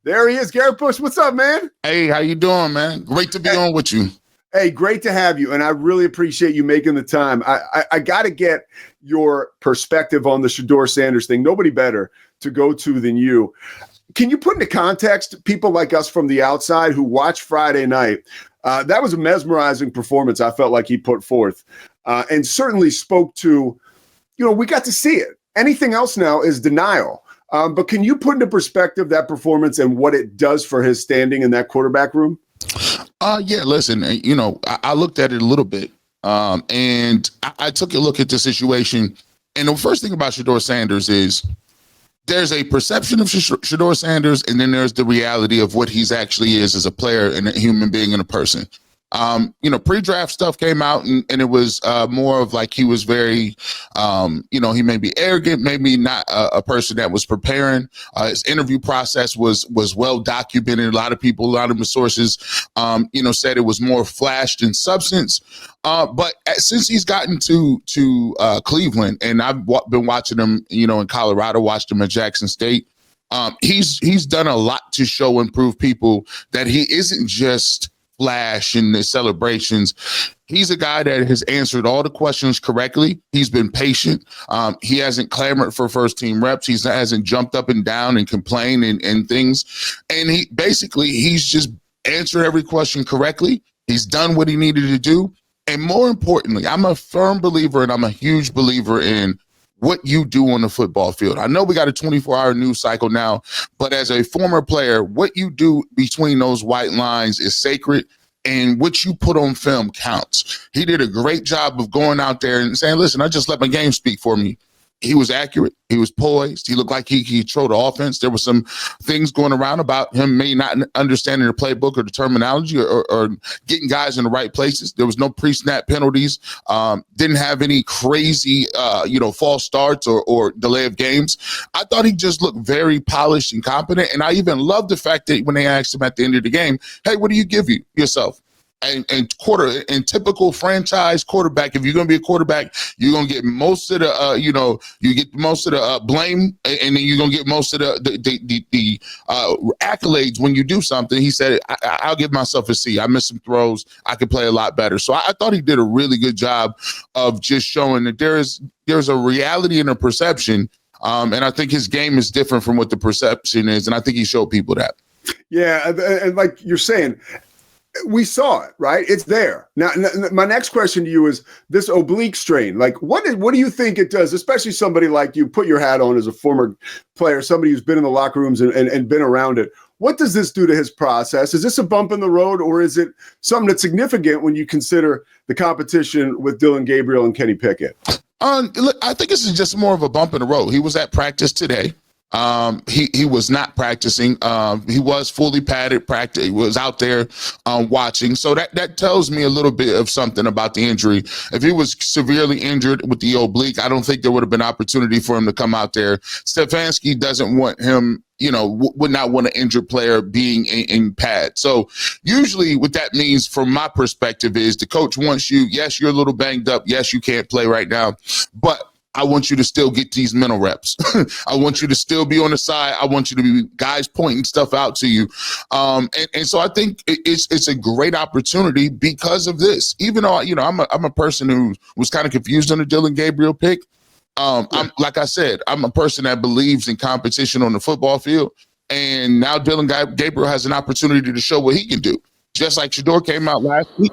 There he is, Garrett Bush. What's up, man? Hey, how you doing, man? Great to be on with you. Hey, great to have you, and I really appreciate you making the time. I got to get your perspective on the Shedeur Sanders thing. Nobody better to go to than you. Can you put into context people like us from the outside who watched Friday night? That was a mesmerizing performance I felt like he put forth, and certainly spoke to, we got to see it. Anything else now is denial. But can you put into perspective that performance and what it does for his standing in that quarterback room? Yeah, listen, I looked at it a little bit, and I took a look at the situation. And the first thing about Shedeur Sanders is there's a perception of Shedeur Sanders, and then there's the reality of what he's actually is as a player and a human being and a person. Pre-draft stuff came out and it was more of like he was very, he may be arrogant, maybe not a person that was preparing. His interview process was well documented. A lot of people, a lot of the sources, said it was more flash than substance. But since he's gotten to Cleveland, and I've been watching him, in Colorado, watched him at Jackson State. He's done a lot to show and prove people that he isn't just flash in the celebrations. He's a guy that has answered all the questions correctly. He's been patient. He hasn't clamored for first team reps. He hasn't jumped up and down and complained and things. And he's just answered every question correctly. He's done what he needed to do. And more importantly, I'm a firm believer and I'm a huge believer in what you do on the football field. I know we got a 24-hour news cycle now, but as a former player, what you do between those white lines is sacred, and what you put on film counts. He did a great job of going out there and saying, listen, I just let my game speak for me. He was accurate. He was poised. He looked like he controlled the offense. There were some things going around about him maybe not understanding the playbook or the terminology or getting guys in the right places. There was no pre-snap penalties. Didn't have any crazy, false starts or delay of games. I thought he just looked very polished and competent. And I even loved the fact that when they asked him at the end of the game, hey, what do you give yourself? And typical franchise quarterback, if you're going to be a quarterback, you're going to get most of the, you get most of the blame, and then you're going to get most of the accolades when you do something. He said, I'll give myself a C. I missed some throws. I could play a lot better. So I thought he did a really good job of just showing that there's a reality and a perception. And I think his game is different from what the perception is. And I think he showed people that. Yeah. And like you're saying, we saw it, right? It's there. Now, my next question to you is this oblique strain. Like, what do you think it does, especially somebody like you, put your hat on as a former player, somebody who's been in the locker rooms and been around it. What does this do to his process? Is this a bump in the road, or is it something that's significant when you consider the competition with Dillon Gabriel and Kenny Pickett? Look, I think this is just more of a bump in the road. He was at practice today. He was not practicing. He was fully padded. He was out there watching. So that tells me a little bit of something about the injury. If he was severely injured with the oblique, I don't think there would have been opportunity for him to come out there. Stefanski doesn't want him, would not want an injured player being in pad. So usually what that means from my perspective is the coach wants you, yes, you're a little banged up. Yes, you can't play right now, but I want you to still get these mental reps. I want you to still be on the side. I want you to be guys pointing stuff out to you. And so I think it's a great opportunity because of this. Even though, I'm a person who was kind of confused on the Dillon Gabriel pick. I'm like I said, I'm a person that believes in competition on the football field. And now Dillon Gabriel has an opportunity to show what he can do. Just like Shedeur came out last week.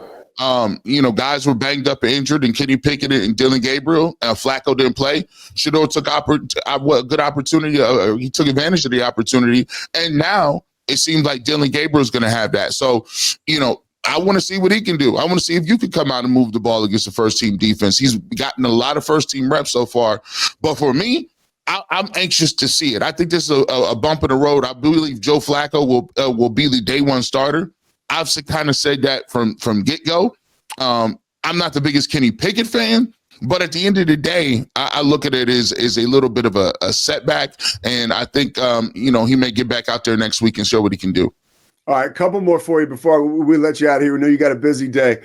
Guys were banged up and injured, and Kenny Pickett and Dillon Gabriel. Flacco didn't play. Shedeur took a good opportunity. He took advantage of the opportunity, and now it seems like Dillon Gabriel is going to have that. So, I want to see what he can do. I want to see if you can come out and move the ball against the first-team defense. He's gotten a lot of first-team reps so far, but for me, I'm anxious to see it. I think this is a bump in the road. I believe Joe Flacco will be the day one starter. I've kind of said that from get-go. I'm not the biggest Kenny Pickett fan, but at the end of the day, I look at it as a little bit of a setback, and I think he may get back out there next week and show what he can do. All right, a couple more for you before we let you out of here. We know you got a busy day.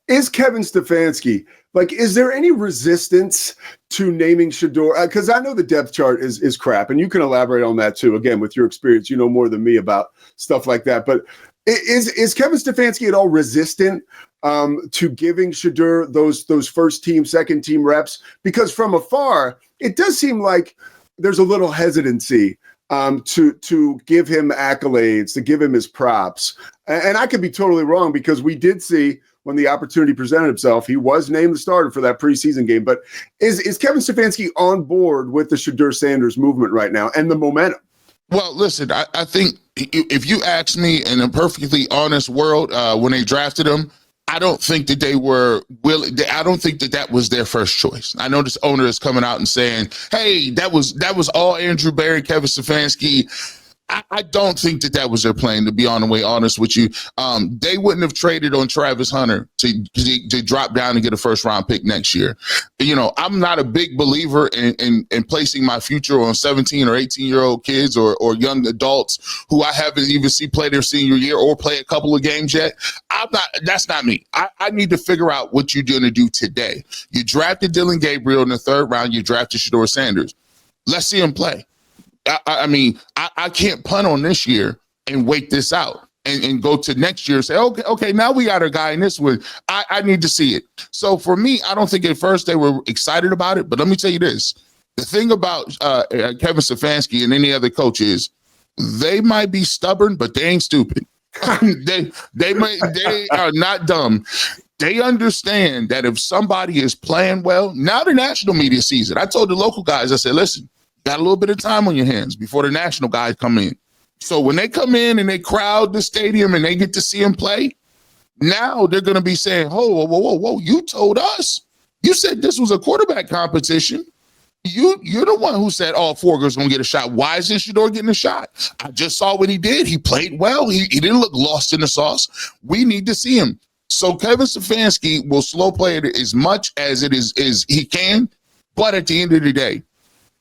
Is Kevin Stefanski Like, is there any resistance to naming Shedeur? Because I know the depth chart is crap, and you can elaborate on that too. Again, with your experience, you know more than me about stuff like that. But is Kevin Stefanski at all resistant to giving Shedeur those first team, second team reps? Because from afar, it does seem like there's a little hesitancy to give him accolades, to give him his props. And I could be totally wrong, because we did see when the opportunity presented itself, he was named the starter for that preseason game. But is Kevin Stefanski on board with the Shedeur Sanders movement right now and the momentum? Well, listen, I think if you ask me in a perfectly honest world, when they drafted him, I don't think that they were willing. I don't think that was their first choice. I know this owner is coming out and saying, "Hey, that was all Andrew Berry, Kevin Stefanski." I don't think that was their plan, to be on the way honest with you. They wouldn't have traded on Travis Hunter to drop down and get a first round pick next year. You know, I'm not a big believer in placing my future on 17 or 18-year-old kids or young adults who I haven't even seen play their senior year or play a couple of games yet. That's not me. I need to figure out what you're going to do today. You drafted Dylan Gabriel in the third round. You drafted Shedeur Sanders. Let's see him play. I mean, I can't punt on this year and wait this out and go to next year and say, okay, now we got a guy in this one. I need to see it. So for me, I don't think at first they were excited about it. But let me tell you this. The thing about Kevin Stefanski and any other coach is they might be stubborn, but they ain't stupid. they are not dumb. They understand that if somebody is playing well, now the national media sees it. I told the local guys, I said, listen, got a little bit of time on your hands before the national guys come in. So when they come in and they crowd the stadium and they get to see him play, now they're going to be saying, whoa, you told us. You said this was a quarterback competition. You're the one who said all four girls going to get a shot. Why is this Shedeur getting a shot? I just saw what he did. He played well. He didn't look lost in the sauce. We need to see him. So Kevin Stefanski will slow play it as much as he can. But at the end of the day,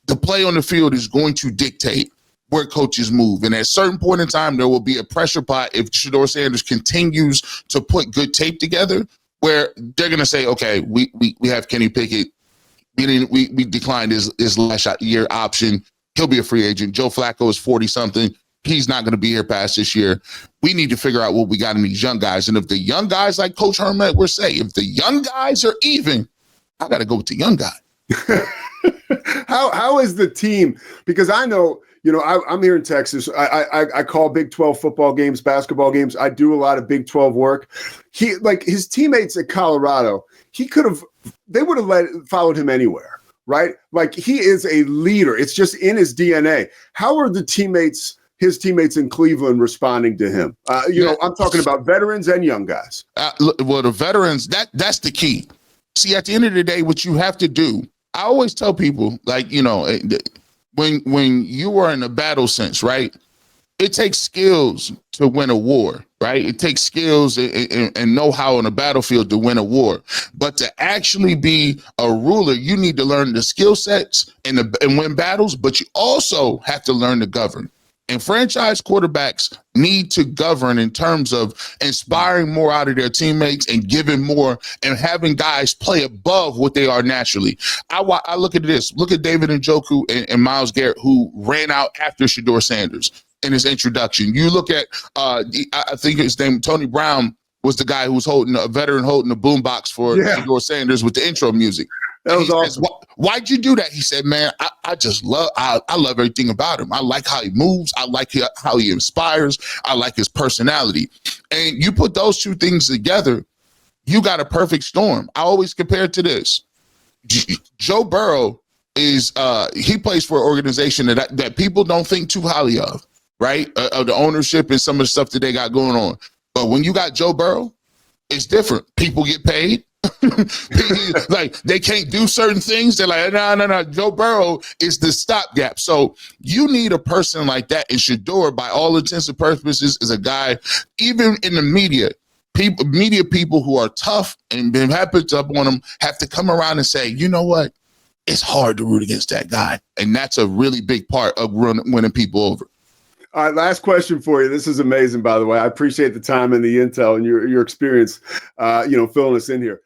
the play on the field is going to dictate where coaches move. And at a certain point in time, there will be a pressure pot if Shedeur Sanders continues to put good tape together, where they're going to say, okay, we have Kenny Pickett. We declined his last year option. He'll be a free agent. Joe Flacco is 40-something. He's not going to be here past this year. We need to figure out what we got in these young guys. And if the young guys, like Coach Herman will say, if the young guys are even, I got to go with the young guy. How is the team? Because I know, I'm here in Texas. I call Big 12 football games, basketball games. I do a lot of Big 12 work. His teammates at Colorado, they would have followed him anywhere, right? Like, he is a leader. It's just in his DNA. How are his teammates in Cleveland responding to him? I'm talking about veterans and young guys. Well, the veterans, that's the key. See, at the end of the day, what you have to do, I always tell people, when you are in a battle sense, right? It takes skills to win a war, right? It takes skills and know-how on a battlefield to win a war. But to actually be a ruler, you need to learn the skill sets and win battles, but you also have to learn to govern. And franchise quarterbacks need to govern in terms of inspiring more out of their teammates and giving more and having guys play above what they are naturally. I look at this. Look at David Njoku and Myles Garrett, who ran out after Shedeur Sanders in his introduction. You look at, I think his name, Tony Brown, was the guy who was holding a veteran holding the boombox for Shedeur Sanders with the intro music. That was awesome. Says, why'd you do that? He said, man, I love everything about him. I like how he moves. I like how he inspires. I like his personality. And you put those two things together, you got a perfect storm. I always compare it to this. Joe Burrow he plays for an organization that people don't think too highly of, right? Of the ownership and some of the stuff that they got going on. But when you got Joe Burrow, it's different. People get paid. Like, they can't do certain things. They're like, no. Joe Burrow is the stopgap. So you need a person like that. And Shedeur, by all intents and purposes, is a guy, even in the media people who are tough and been happy up on him have to come around and say, you know what? It's hard to root against that guy. And that's a really big part of winning people over. All right, last question for you. This is amazing, by the way. I appreciate the time and the intel and your experience, filling us in here.